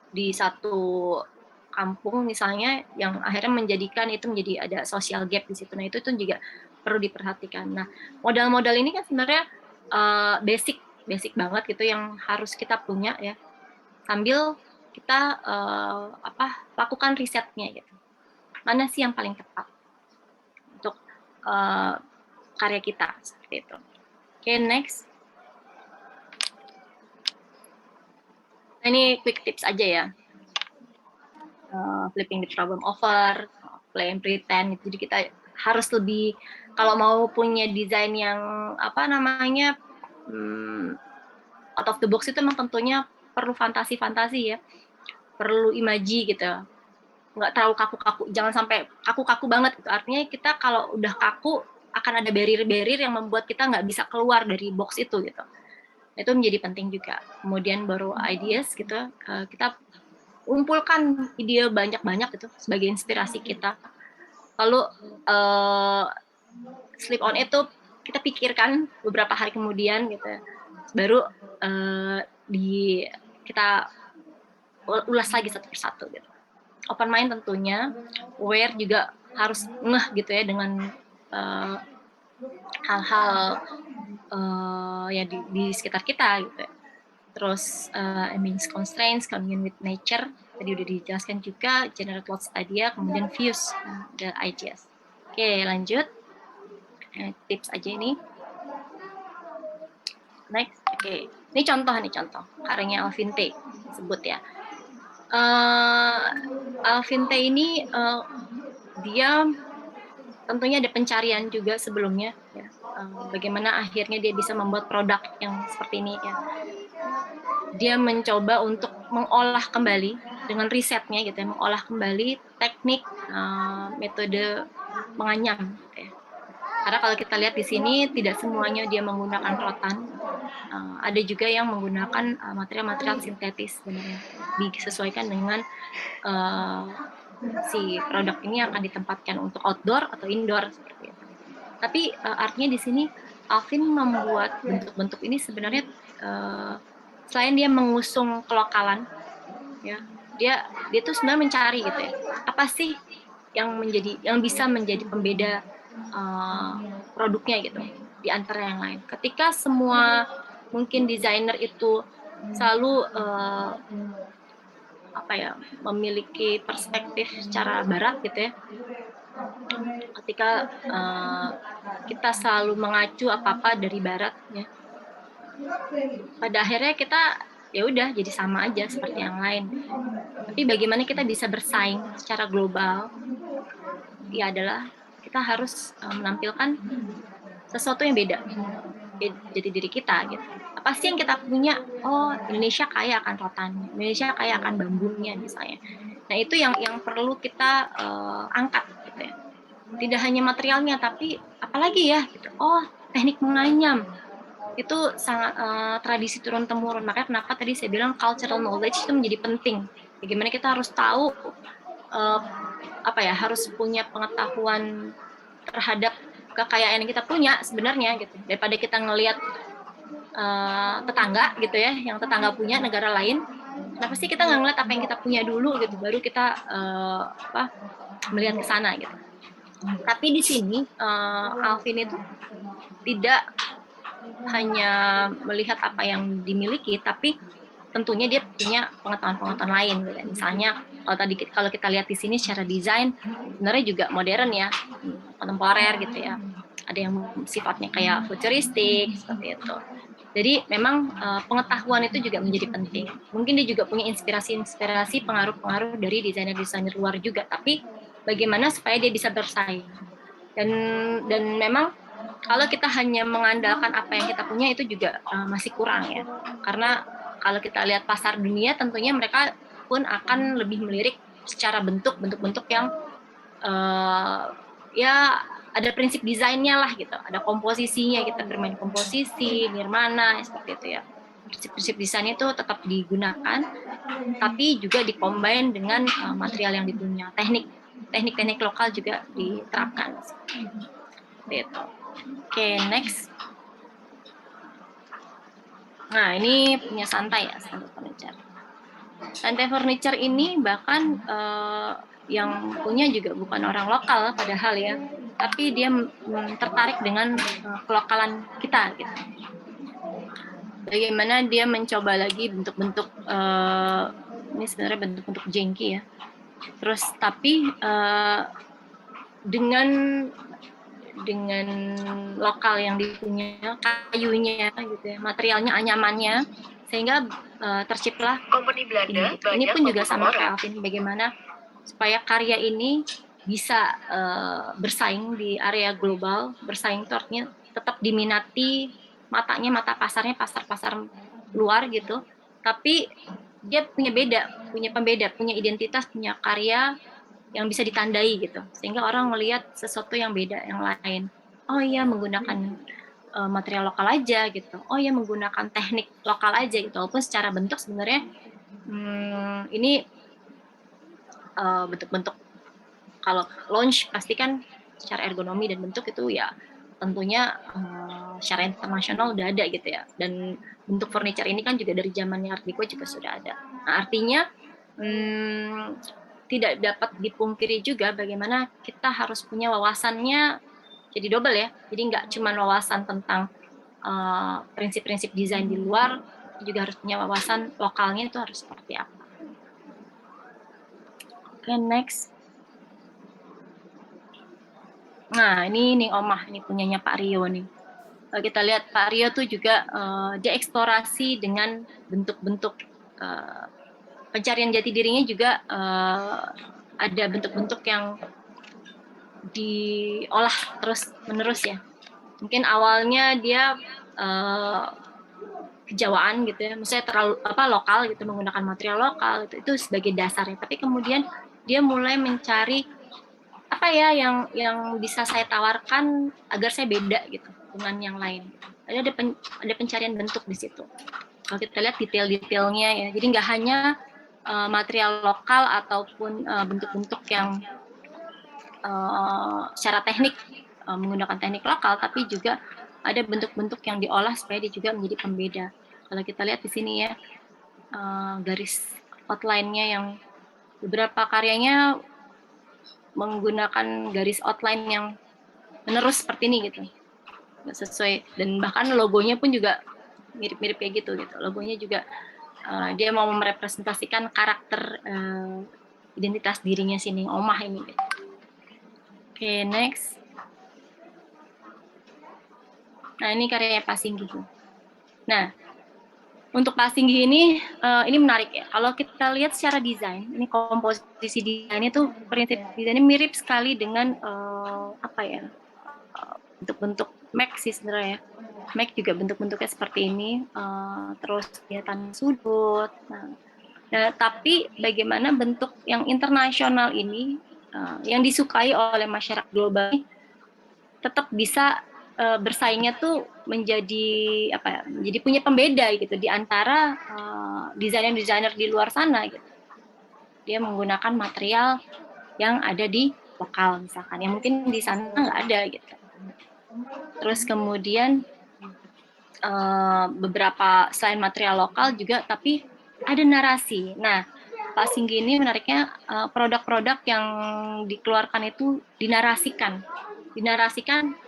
di satu kampung misalnya, yang akhirnya menjadikan itu menjadi ada social gap di situ. Nah itu juga perlu diperhatikan. Nah modal-modal ini kan sebenarnya basic banget gitu yang harus kita punya ya, sambil kita lakukan risetnya gitu. Mana sih yang paling tepat untuk karya kita seperti itu. Oke, next. Nah, ini quick tips aja ya. Flipping the problem over, play and pretend. Jadi kita harus lebih, kalau mau punya desain yang out of the box itu memang tentunya perlu fantasi ya, perlu imaji gitu, nggak terlalu kaku-kaku, jangan sampai kaku-kaku banget gitu. Artinya kita kalau udah kaku akan ada barrier-barrier yang membuat kita nggak bisa keluar dari box itu gitu. Itu menjadi penting juga. Kemudian baru ideas gitu, kita kumpulkan ide banyak-banyak gitu sebagai inspirasi kita. Lalu sleep on itu kita pikirkan beberapa hari kemudian gitu, baru kita ulas lagi satu persatu gitu. Open mind tentunya, aware juga harus ngeh gitu ya dengan hal-hal yang di sekitar kita gitu. Terus means constraints, communing with nature, tadi udah dijelaskan juga, generate thoughts idea, kemudian views the ideas. Oke, lanjut. Tips aja ini. Next, oke. Ini contoh karyanya Alvin Tay disebut ya. Alvin Tay ini dia tentunya ada pencarian juga sebelumnya ya. Bagaimana akhirnya dia bisa membuat produk yang seperti ini ya. Dia mencoba untuk mengolah kembali dengan risetnya gitu ya, mengolah kembali teknik metode menganyam gitu ya. Karena kalau kita lihat di sini tidak semuanya dia menggunakan rotan, ada juga yang menggunakan material-material sintetis sebenarnya, disesuaikan dengan si produk ini akan ditempatkan untuk outdoor atau indoor seperti itu. Tapi artinya di sini Alvin membuat bentuk-bentuk ini sebenarnya selain dia mengusung kelokalan, ya, dia tuh sebenarnya mencari gitu ya, apa sih yang bisa menjadi pembeda produknya gitu di antara yang lain. Ketika semua mungkin desainer itu selalu memiliki perspektif secara barat gitu ya, ketika kita selalu mengacu apa-apa dari barat ya, pada akhirnya kita ya udah jadi sama aja seperti yang lain. Tapi bagaimana kita bisa bersaing secara global, ya adalah kita harus menampilkan sesuatu yang beda, jadi diri kita gitu. Apa sih yang kita punya? Oh, Indonesia kaya akan rotannya, Indonesia kaya akan bambunya misalnya. Nah, itu yang perlu kita angkat gitu ya. Tidak hanya materialnya, tapi apalagi ya gitu. Oh, teknik menganyam itu sangat tradisi turun temurun. Makanya kenapa tadi saya bilang cultural knowledge itu menjadi penting. Bagaimana kita harus tahu harus punya pengetahuan terhadap kekayaan yang kita punya sebenarnya gitu, daripada kita ngelihat tetangga gitu ya, yang tetangga punya negara lain. Kenapa sih kita nggak ngeliat apa yang kita punya dulu gitu, baru kita melihat ke sana gitu. Tapi di sini Alvin itu tidak hanya melihat apa yang dimiliki, tapi tentunya dia punya pengetahuan-pengetahuan lain gitu. Misalnya kalau kita lihat di sini secara desain sebenarnya juga modern ya, kontemporer gitu ya. Ada yang sifatnya kayak futuristik seperti itu. Jadi memang pengetahuan itu juga menjadi penting. Mungkin dia juga punya inspirasi pengaruh-pengaruh dari desainer-desainer luar juga, tapi bagaimana supaya dia bisa bersaing. Dan memang kalau kita hanya mengandalkan apa yang kita punya itu juga masih kurang ya. Karena kalau kita lihat pasar dunia, tentunya mereka pun akan lebih melirik secara bentuk-bentuk yang ya ada prinsip desainnya lah gitu, ada komposisinya, kita bermain komposisi, nirmana, seperti itu ya. Prinsip-prinsip desain itu tetap digunakan, tapi juga dikombin dengan material yang dipunya, teknik lokal juga diterapkan. Seperti itu. Oke, next. Nah, ini punya Santai ya, Santai Furniture. Santai Furniture ini bahkan yang punya juga bukan orang lokal padahal ya, tapi dia tertarik dengan kelokalan kita gitu. Bagaimana dia mencoba lagi bentuk-bentuk ini sebenarnya bentuk-bentuk jengki ya. Terus tapi dengan lokal yang dipunya, kayunya gitu ya, materialnya, anyamannya, sehingga terciptalah Company Belanda. Ini pun juga sama kayak Alvin, bagaimana supaya karya ini bisa bersaing di area global. Bersaing itu artinya tetap diminati mata pasarnya, pasar luar gitu, tapi dia punya pembeda, punya identitas, punya karya yang bisa ditandai gitu, sehingga orang melihat sesuatu yang beda, yang lain. Oh iya, menggunakan material lokal aja gitu. Oh iya, menggunakan teknik lokal aja gitu. Walaupun secara bentuk sebenarnya ini bentuk-bentuk kalau launch pasti kan secara ergonomi dan bentuk itu ya tentunya secara internasional udah ada gitu ya. Dan bentuk furniture ini kan juga dari zamannya Art Deco juga sudah ada. Nah, artinya tidak dapat dipungkiri juga bagaimana kita harus punya wawasannya jadi double ya. Jadi nggak cuma wawasan tentang prinsip-prinsip desain di luar, juga harus punya wawasan lokalnya itu harus seperti apa. Oke, next. Nah, ini Omah, ini punyanya Pak Rio nih. Kita lihat Pak Rio tuh juga dia eksplorasi dengan bentuk-bentuk pencarian jati dirinya juga ada bentuk-bentuk yang diolah terus menerus ya. Mungkin awalnya dia kejawaan gitu ya, misalnya terlalu lokal gitu, menggunakan material lokal itu sebagai dasarnya. Tapi kemudian dia mulai mencari apa ya yang bisa saya tawarkan agar saya beda gitu dengan yang lain. Ada pencarian bentuk di situ. Kalau kita lihat detail-detailnya ya, jadi nggak hanya material lokal ataupun bentuk-bentuk yang secara teknik menggunakan teknik lokal, tapi juga ada bentuk-bentuk yang diolah supaya dia juga menjadi pembeda. Kalau kita lihat di sini ya, garis outline-nya yang beberapa karyanya menggunakan garis outline yang menerus seperti ini gitu, sesuai, dan bahkan logonya pun juga mirip-mirip kayak gitu. Logonya juga dia mau merepresentasikan karakter identitas dirinya sini, Omah ini. Gitu. Oke, next. Nah, ini karyanya Pak Singgi. Nah, untuk Pak Singgi ini menarik ya. Kalau kita lihat secara desain, ini komposisi desainnya tuh, prinsip desainnya mirip sekali dengan bentuk-bentuk Mac sih sebenarnya. Mac juga bentuk-bentuknya seperti ini, terus kelihatan sudut. Nah, tapi bagaimana bentuk yang internasional ini yang disukai oleh masyarakat global ini tetap bisa bersaingnya tuh menjadi menjadi punya pembeda gitu di antara desainer-desainer di luar sana gitu. Dia menggunakan material yang ada di lokal misalkan, yang mungkin di sana nggak ada gitu. Terus kemudian beberapa selain material lokal juga, tapi ada narasi. Nah, Pak Singgi ini menariknya produk-produk yang dikeluarkan itu dinarasikan,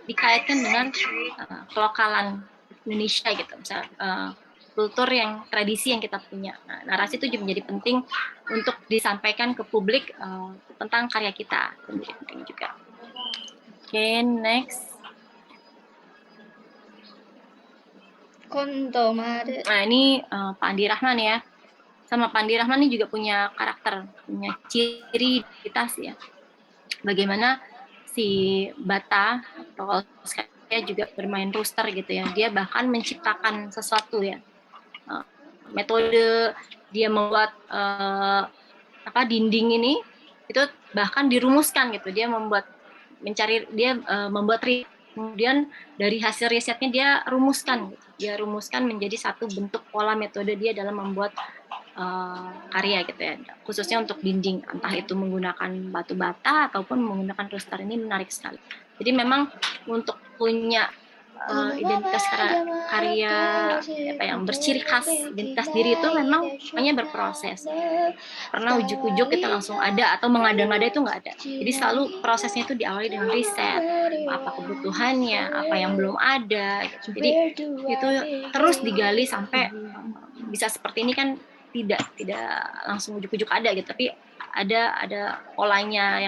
dikaitkan dengan kelokalan Indonesia gitu, misalnya kultur yang tradisi yang kita punya. Nah, narasi itu juga menjadi penting untuk disampaikan ke publik tentang karya kita, menjadi penting juga. Oke, next. Nah, ini Pak Andi Rahman ya. Sama Pak Andi Rahman ini juga punya karakter, punya ciri identitas ya. Bagaimana si Bata atau saya juga bermain rooster gitu ya. Dia bahkan menciptakan sesuatu ya. Metode dia membuat dinding ini itu bahkan dirumuskan gitu. Dia membuat kemudian dari hasil risetnya dia rumuskan gitu. Dia rumuskan menjadi satu bentuk pola metode dia dalam membuat karya gitu ya, khususnya untuk dinding, entah itu menggunakan batu bata ataupun menggunakan rooster. Ini menarik sekali. Jadi memang untuk punya identitas karya yang berciri khas, identitas diri itu memang hanya berproses. Pernah ujuk-ujuk kita langsung ada atau mengada-ngada itu nggak ada. Jadi selalu prosesnya itu diawali dengan riset, apa kebutuhannya, apa yang belum ada. Gitu. Jadi itu terus digali sampai bisa seperti ini kan, tidak langsung ujuk-ujuk ada gitu, tapi ada polanya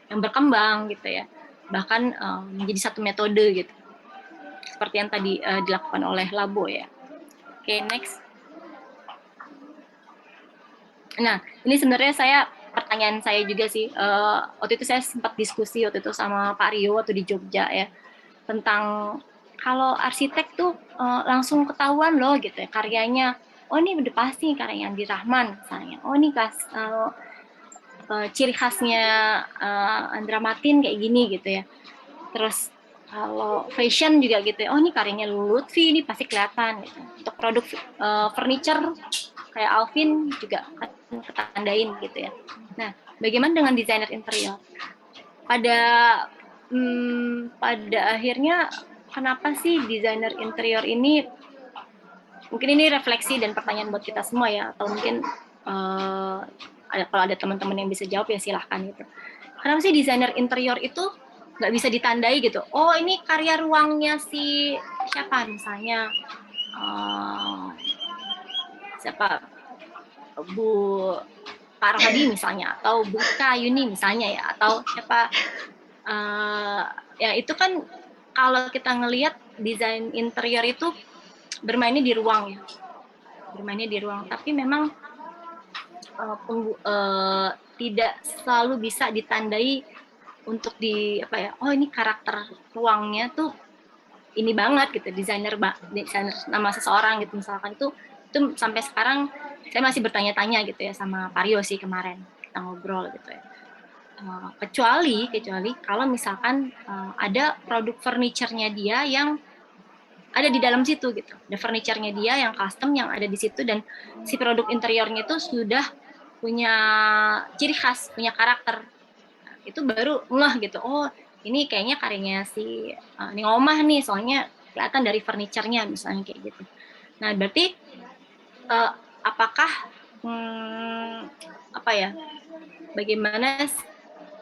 yang berkembang gitu ya, bahkan menjadi satu metode gitu, seperti yang tadi dilakukan oleh Labo ya. Oke, next. Nah, ini sebenarnya pertanyaan saya juga sih, waktu itu saya sempat diskusi waktu itu sama Pak Rio waktu di Jogja ya, tentang kalau arsitek tuh langsung ketahuan loh gitu ya karyanya. Oh, ini udah pasti karya Andi Rahman misalnya. Oh, ini ciri khasnya Andra Matin kayak gini gitu ya. Terus kalau fashion juga gitu ya. Oh, ini karyanya Lutfi, ini pasti kelihatan gitu. Untuk produk furniture kayak Alvin juga kan ketandain gitu ya. Nah, bagaimana dengan desainer interior? Pada akhirnya kenapa sih desainer interior ini, mungkin ini refleksi dan pertanyaan buat kita semua ya, atau mungkin kalau ada teman-teman yang bisa jawab ya silahkan gitu. Kenapa sih desainer interior itu nggak bisa ditandai gitu? Oh, ini karya ruangnya si siapa misalnya, siapa, Bu Pak Rohadi misalnya, atau Bu Kayuni misalnya ya, atau siapa, ya itu kan kalau kita ngelihat desain interior itu bermainnya di ruang ya, tapi memang tidak selalu bisa ditandai untuk oh ini karakter ruangnya tuh ini banget gitu, desainer nama seseorang gitu misalkan, itu sampai sekarang saya masih bertanya-tanya gitu ya sama Pak Rio sih kemarin kita ngobrol gitu ya. Kecuali kalau misalkan ada produk furniture-nya dia yang ada di dalam situ gitu, ada furniture-nya dia yang custom yang ada di situ, dan si produk interiornya itu sudah punya ciri khas, punya karakter. Nah, itu baru ngeh gitu. Oh, ini kayaknya karyanya si Ning Omah nih, soalnya kelihatan dari furniture-nya misalnya kayak gitu. Nah, berarti apakah apa ya? Bagaimana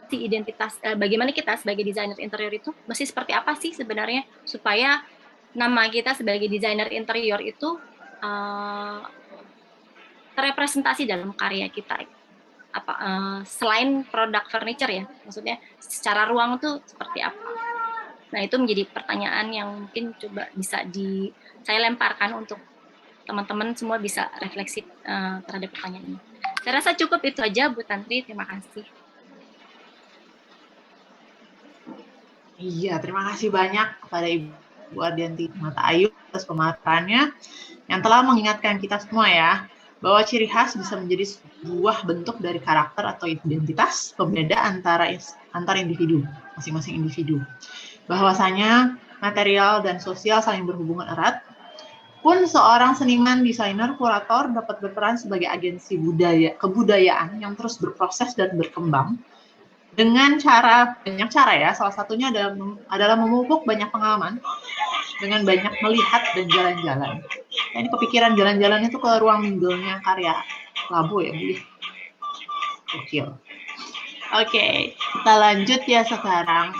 si identitas, bagaimana kita sebagai desainer interior itu mesti seperti apa sih sebenarnya supaya nama kita sebagai desainer interior itu terrepresentasi dalam karya kita, apa selain produk furniture ya, maksudnya secara ruang tuh seperti apa. Nah, itu menjadi pertanyaan yang mungkin coba bisa saya lemparkan untuk teman-teman semua bisa refleksi terhadap pertanyaan ini. Saya rasa cukup itu aja, Bu Tantri. Terima kasih. Iya, terima kasih banyak kepada Ibu Ardianti Mata Ayu atas pemaparannya yang telah mengingatkan kita semua ya, bahwa ciri khas bisa menjadi sebuah bentuk dari karakter atau identitas pembeda antara individu, masing-masing individu. Bahwasanya material dan sosial saling berhubungan erat, pun seorang seniman, desainer, kurator dapat berperan sebagai agensi kebudayaan yang terus berproses dan berkembang dengan banyak cara ya. Salah satunya adalah memupuk banyak pengalaman dengan banyak melihat dan jalan-jalan. Nah, ini kepikiran jalan-jalan itu ke ruang minggunya karya Labu ya, Bu. Gokil. Oke, kita lanjut ya sekarang.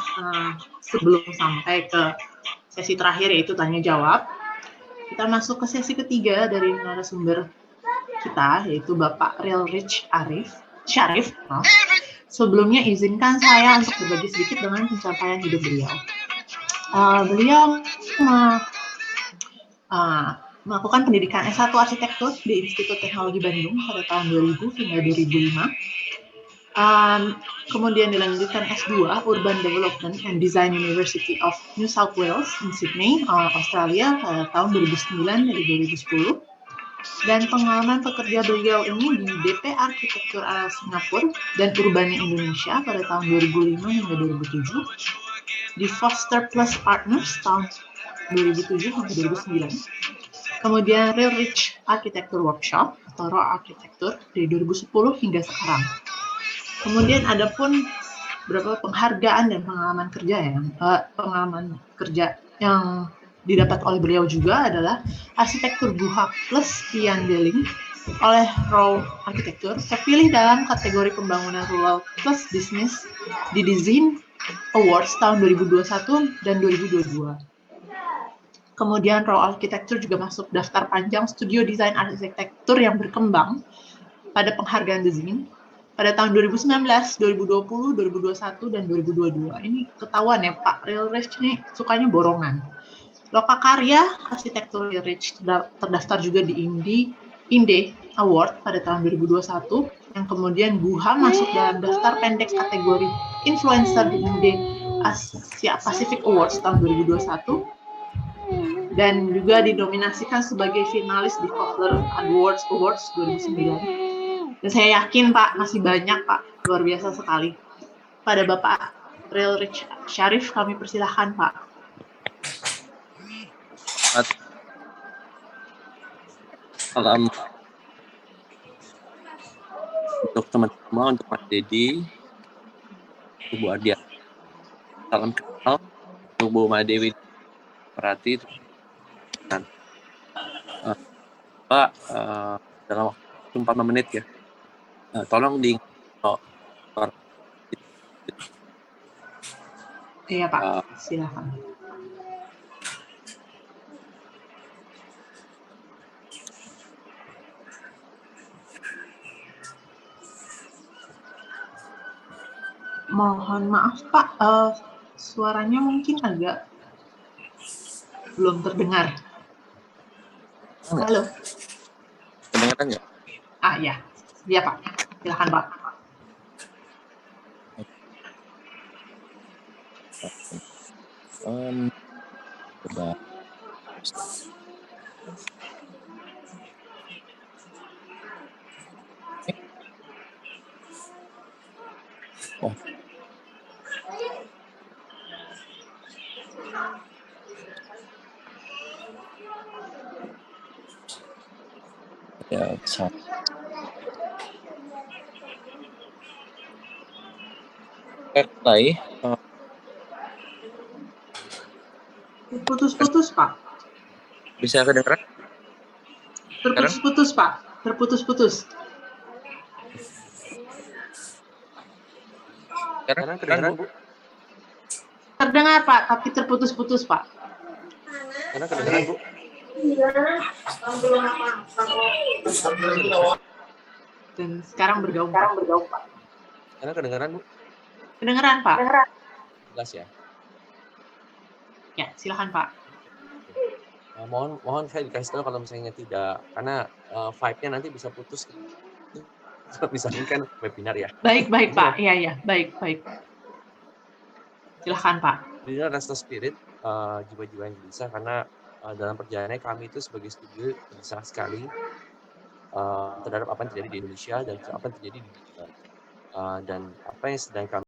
Sebelum sampai ke sesi terakhir yaitu tanya jawab, kita masuk ke sesi ketiga dari narasumber kita, yaitu Bapak Rilrich Syarif. Sebelumnya izinkan saya untuk berbagi sedikit dengan pencapaian hidup beliau. Beliau melakukan pendidikan S1 Arsitektur di Institut Teknologi Bandung pada tahun 2000 hingga 2005. Kemudian dilanjutkan S2 Urban Development and Design University of New South Wales in Sydney, Australia pada tahun 2009 dari 2010. Dan pengalaman pekerja beliau ini di DP Arsitektur ala Singapura dan Urbania Indonesia pada tahun 2005 hingga 2007, di Foster Plus Partners tahun 2007 hingga 2009. Kemudian Rilrich Architecture Workshop atau RAW Architecture dari 2010 hingga sekarang. Kemudian ada pun beberapa penghargaan dan pengalaman kerja yang didapat oleh beliau juga adalah Arsitektur Guha Plus Ian Deling oleh RAW Architecture, terpilih dalam kategori pembangunan rural plus bisnis di Design Awards tahun 2021 dan 2022. Kemudian RAW Architecture juga masuk daftar panjang studio desain arsitektur yang berkembang pada penghargaan Design pada tahun 2019, 2020, 2021, dan 2022. Ini ketahuan ya, Pak Rilrich ini sukanya borongan. Lokakarya Arsitektur Rilrich terdaftar juga di Inde Award pada tahun 2021, yang kemudian Guha masuk dalam daftar pendek kategori Influencer di Inde Asia Pacific Awards tahun 2021, dan juga dinominasikan sebagai finalis di Kofler Awards 2009. Dan saya yakin Pak, masih banyak Pak, luar biasa sekali. Pada Bapak Rilrich Syarif, kami persilahkan Pak. Salam untuk teman-teman, untuk Mas Dedi, Bu Ardia. Salam kenal untuk Bu Madewi Perhati. Pak, dalam waktu 4 menit ya. Tolong di Iya Pak, silakan. Mohon maaf Pak, suaranya mungkin agak belum terdengar. Halo. Kedengaran nggak? Ya, iya Pak, silakan Pak. Coba. Oh. Ya, bisa. mulai. Putus-putus, Pak. Bisa kedengeran? Terputus-putus, Pak. Terputus-putus. Sekarang kedengeran, Bu? Terdengar, Pak, tapi terputus-putus, Pak. Sekarang kedengeran, Bu? Dan sekarang bergaung, Pak. Sekarang kedengeran, Bu? Kedengeran, Pak. Jelas ya? Ya, silakan, Pak. Mohon saya dikasih tahu kalau misalnya tidak, karena vibe-nya nanti bisa putus. Misalnya kan webinar ya. Baik, Pak. Iya, baik. Silakan, Pak. Jadi rest of spirit, jiwa-jiwa yang gelisah, karena dalam perjalanannya kami itu sebagai studio gelisah sekali terhadap apa yang terjadi di Indonesia dan apa yang terjadi di dunia. Dan apa yang sedang kami